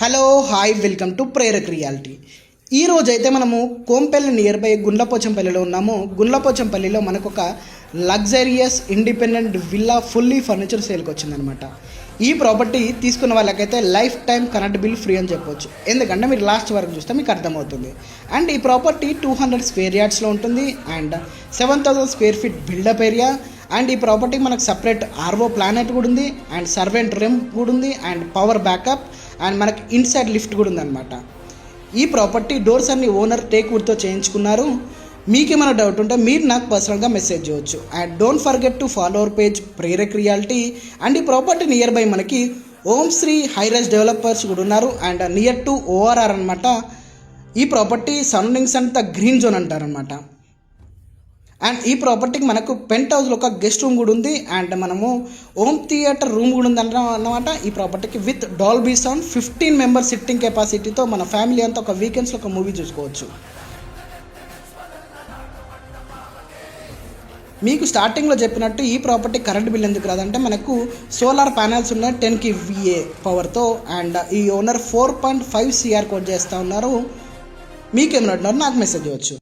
Hello hi welcome to Prerak reality. ఈ రోజు అయితే మనము కోంపల్లి నియర్ బై గుండ్లపోచంపల్లిలో ఉన్నాము. గుండ్లపోచంపల్లిలో మనకు ఒక luxurious independent villa fully furniture సేల్కి వచ్చిందనమాట. ఈ ప్రాపర్టీ తీసుకున్న వాళ్ళకైతే life time current bill free అని చెప్పొచ్చు, ఎందుకంటే మీరు లాస్ట్ వరకు చూస్తే మీకు అర్థమవుతుంది. అండ్ ఈ ప్రాపర్టీ 200 స్క్వేర్ యార్డ్స్లో ఉంటుంది and 7,000 square feet built up area. And ఈ ప్రాపర్టీ మనకు సపరేట్ ఆర్ఓ ప్లానెట్ కూడా ఉంది అండ్ సర్వెంట్ రూమ్ కూడా ఉంది అండ్ పవర్ బ్యాకప్ అండ్ మనకి ఇన్సైడ్ లిఫ్ట్ కూడా ఉందన్నమాట. ఈ ప్రాపర్టీ డోర్స్ అన్ని ఓనర్ టేక్ వుడ్తో చేయించుకున్నారు. మీకేమైనా డౌట్ ఉంటే మీరు నాకు పర్సనల్గా మెసేజ్ చేయవచ్చు. And don't forget to follow our page Prerak Realty. And ఈ ప్రాపర్టీ నియర్ బై మనకి ఓం శ్రీ హైరైజ్ డెవలపర్స్ కూడా ఉన్నారు అండ్ నియర్ టు ఓఆర్ఆర్ అనమాట. ఈ ప్రాపర్టీ సరౌండింగ్స్ అంతా గ్రీన్ జోన్ అంటారనమాట. అండ్ ఈ ప్రాపర్టీకి మనకు పెంట్ హౌస్లో ఒక గెస్ట్ రూమ్ కూడా ఉంది అండ్ మనము హోమ్ థియేటర్ రూమ్ కూడా ఉంది అన్నమాట. ఈ ప్రాపర్టీకి with Dolby sound 15 members sitting కెపాసిటీతో మన ఫ్యామిలీ అంతా ఒక వీకెండ్స్లో ఒక మూవీ చూసుకోవచ్చు. మీకు స్టార్టింగ్లో చెప్పినట్టు ఈ ప్రాపర్టీ కరెంట్ బిల్ ఎందుకు రాదంటే మనకు సోలార్ ప్యానెల్స్ ఉన్నాయి 10 kVA పవర్తో. అండ్ ఈ ఓనర్ 4.5 CR కోట్ చేస్తూ ఉన్నారు. మీకేమన్నా నాకు మెసేజ్ చేయవచ్చు.